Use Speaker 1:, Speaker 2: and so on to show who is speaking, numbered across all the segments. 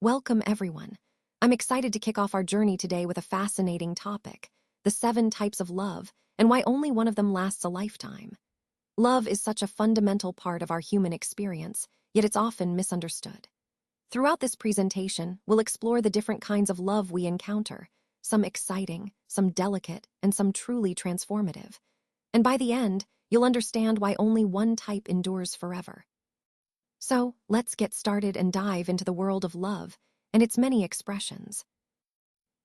Speaker 1: Welcome, everyone. I'm excited to kick off our journey today with a fascinating topic, the 7 types of love, and why only one of them lasts a lifetime. Love is such a fundamental part of our human experience, yet it's often misunderstood. Throughout this presentation, we'll explore the different kinds of love we encounter, some exciting, some delicate, and some truly transformative. And by the end, you'll understand why only one type endures forever. So, let's get started and dive into the world of love and its many expressions.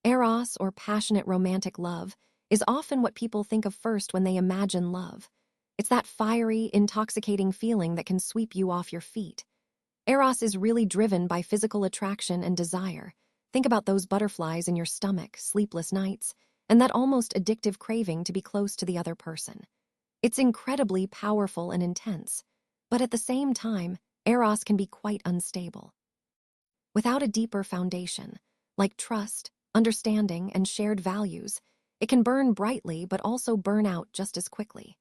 Speaker 1: Eros, or passionate romantic love, is often what people think of first when they imagine love. It's that fiery, intoxicating feeling that can sweep you off your feet. Eros is really driven by physical attraction and desire. Think about those butterflies in your stomach, sleepless nights, and that almost addictive craving to be close to the other person. It's incredibly powerful and intense, but at the same time, Eros can be quite unstable. Without a deeper foundation, like trust, understanding, and shared values, it can burn brightly but also burn out just as quickly.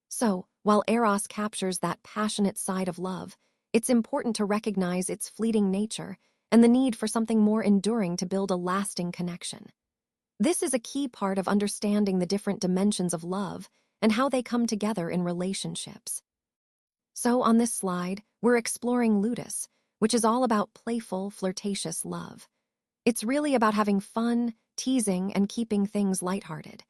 Speaker 1: So, while Eros captures that passionate side of love, it's important to recognize its fleeting nature and the need for something more enduring to build a lasting connection. This is a key part of understanding the different dimensions of love and how they come together in relationships. So, on this slide, we're exploring Ludus, which is all about playful, flirtatious love. It's really about having fun, teasing, and keeping things lighthearted.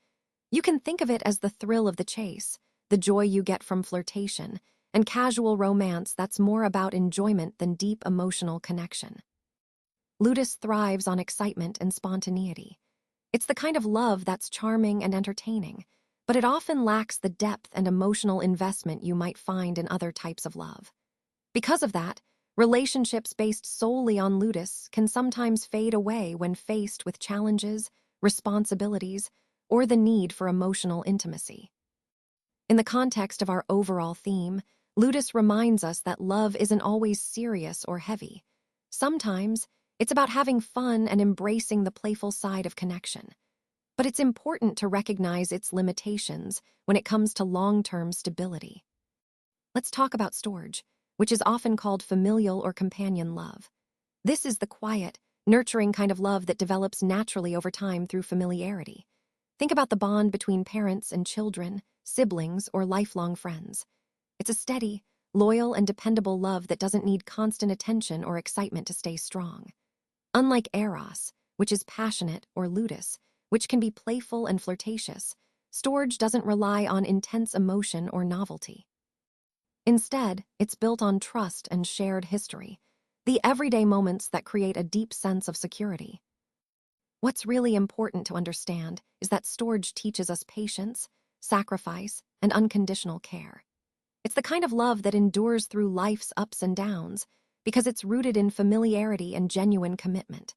Speaker 1: You can think of it as the thrill of the chase, the joy you get from flirtation, and casual romance that's more about enjoyment than deep emotional connection. Ludus thrives on excitement and spontaneity. It's the kind of love that's charming and entertaining, but it often lacks the depth and emotional investment you might find in other types of love. Because of that, relationships based solely on Ludus can sometimes fade away when faced with challenges, responsibilities, or the need for emotional intimacy. In the context of our overall theme, Ludus reminds us that love isn't always serious or heavy. Sometimes, it's about having fun and embracing the playful side of connection. But it's important to recognize its limitations when it comes to long-term stability. Let's talk about storge, which is often called familial or companion love. This is the quiet, nurturing kind of love that develops naturally over time through familiarity. Think about the bond between parents and children, siblings, or lifelong friends. It's a steady, loyal, and dependable love that doesn't need constant attention or excitement to stay strong. Unlike Eros, which is passionate, or Ludus, which can be playful and flirtatious, storge doesn't rely on intense emotion or novelty. Instead, it's built on trust and shared history, the everyday moments that create a deep sense of security. What's really important to understand is that storge teaches us patience, sacrifice, and unconditional care. It's the kind of love that endures through life's ups and downs because it's rooted in familiarity and genuine commitment.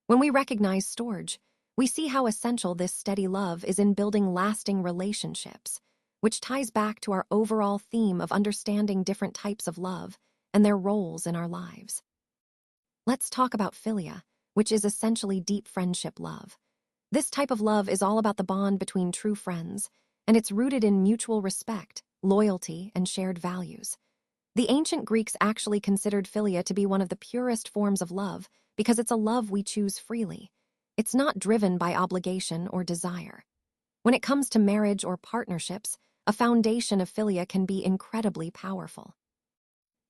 Speaker 1: When we recognize storge, we see how essential this steady love is in building lasting relationships, which ties back to our overall theme of understanding different types of love and their roles in our lives. Let's talk about philia, which is essentially deep friendship love. This type of love is all about the bond between true friends, and it's rooted in mutual respect, loyalty, and shared values. The ancient Greeks actually considered philia to be one of the purest forms of love because it's a love we choose freely. It's not driven by obligation or desire. When it comes to marriage or partnerships, a foundation of philia can be incredibly powerful.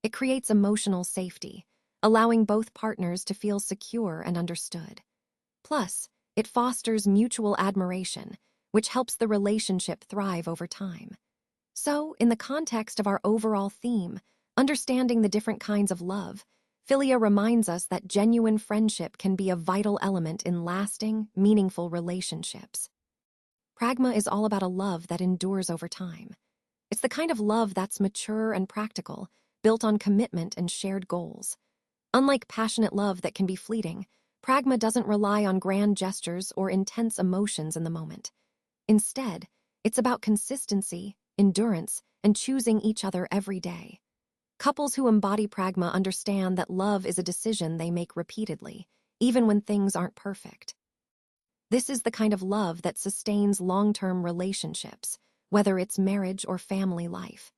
Speaker 1: It creates emotional safety, allowing both partners to feel secure and understood. Plus, it fosters mutual admiration, which helps the relationship thrive over time. So, in the context of our overall theme, understanding the different kinds of love, philia reminds us that genuine friendship can be a vital element in lasting, meaningful relationships. Pragma is all about a love that endures over time. It's the kind of love that's mature and practical, built on commitment and shared goals. Unlike passionate love that can be fleeting, pragma doesn't rely on grand gestures or intense emotions in the moment. Instead, it's about consistency, endurance, and choosing each other every day. Couples who embody pragma understand that love is a decision they make repeatedly, even when things aren't perfect. This is the kind of love that sustains long-term relationships, whether it's marriage or family life.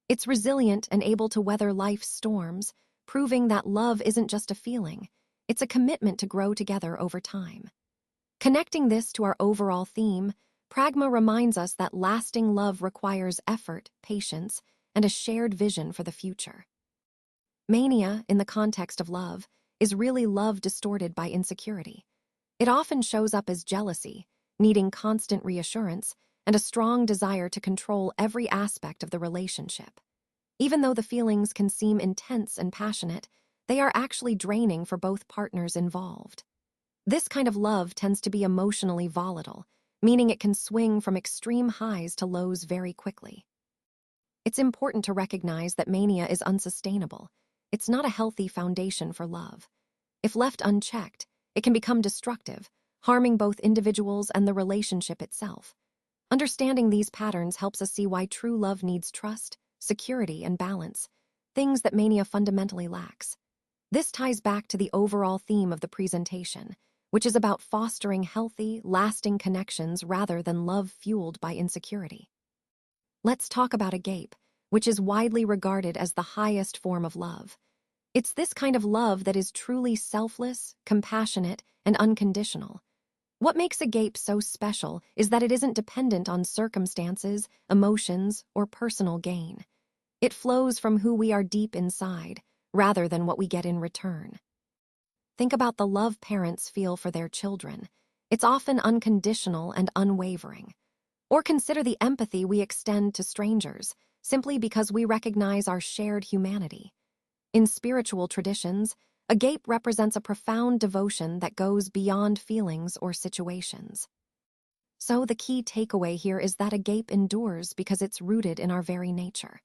Speaker 1: It's resilient and able to weather life's storms, proving that love isn't just a feeling, It's a commitment to grow together over time. Connecting this to our overall theme, Pragma reminds us that lasting love requires effort, patience, and a shared vision for the future. Mania, in the context of love, is really love distorted by insecurity. It often shows up as jealousy, needing constant reassurance, and a strong desire to control every aspect of the relationship. Even though the feelings can seem intense and passionate, they are actually draining for both partners involved. This kind of love tends to be emotionally volatile, meaning it can swing from extreme highs to lows very quickly. It's important to recognize that mania is unsustainable. It's not a healthy foundation for love. If left unchecked, it can become destructive, harming both individuals and the relationship itself. Understanding these patterns helps us see why true love needs trust, security, and balance, things that mania fundamentally lacks. This ties back to the overall theme of the presentation, which is about fostering healthy, lasting connections rather than love fueled by insecurity. Let's talk about agape, which is widely regarded as the highest form of love. It's this kind of love that is truly selfless, compassionate, and unconditional. What makes agape so special is that it isn't dependent on circumstances, emotions, or personal gain. It flows from who we are deep inside, rather than what we get in return. Think about the love parents feel for their children. It's often unconditional and unwavering. Or consider the empathy we extend to strangers, simply because we recognize our shared humanity. In spiritual traditions, agape represents a profound devotion that goes beyond feelings or situations. So the key takeaway here is that agape endures because it's rooted in our very nature.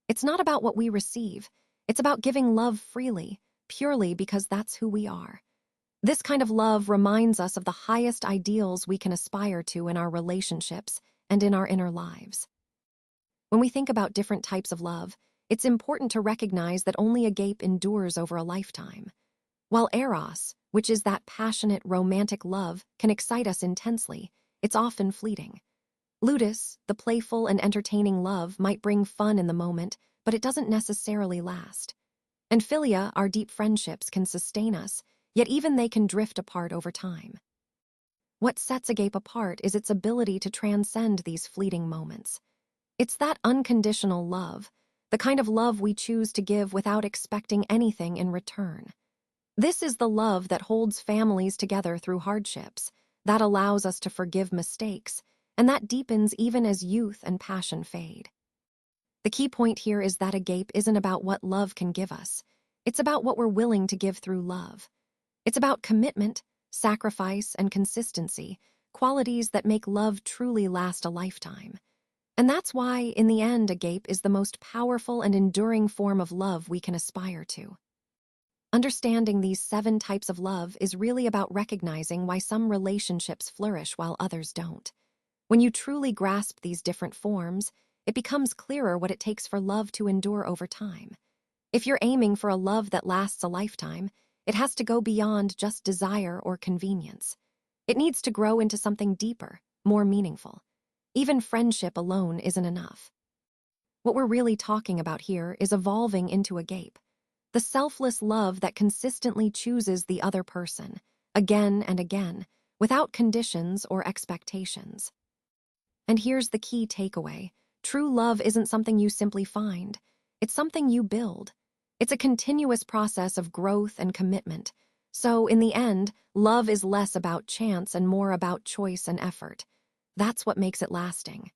Speaker 1: It's not about what we receive, it's about giving love freely, purely because that's who we are. This kind of love reminds us of the highest ideals we can aspire to in our relationships and in our inner lives. When we think about different types of love, it's important to recognize that only agape endures over a lifetime. While Eros, which is that passionate, romantic love, can excite us intensely, it's often fleeting. Ludus, the playful and entertaining love, might bring fun in the moment, but it doesn't necessarily last. And philia, our deep friendships, can sustain us, yet even they can drift apart over time. What sets agape apart is its ability to transcend these fleeting moments. It's that unconditional love, the kind of love we choose to give without expecting anything in return. This is the love that holds families together through hardships, that allows us to forgive mistakes, and that deepens even as youth and passion fade. The key point here is that agape isn't about what love can give us. It's about what we're willing to give through love. It's about commitment, sacrifice, and consistency, qualities that make love truly last a lifetime. And that's why, in the end, agape is the most powerful and enduring form of love we can aspire to. Understanding these 7 types of love is really about recognizing why some relationships flourish while others don't. When you truly grasp these different forms, it becomes clearer what it takes for love to endure over time. If you're aiming for a love that lasts a lifetime, it has to go beyond just desire or convenience. It needs to grow into something deeper, more meaningful. Even friendship alone isn't enough. What we're really talking about here is evolving into agape, the selfless love that consistently chooses the other person, again and again, without conditions or expectations. And here's the key takeaway. True love isn't something you simply find. It's something you build. It's a continuous process of growth and commitment. So, in the end, love is less about chance and more about choice and effort. That's what makes it lasting.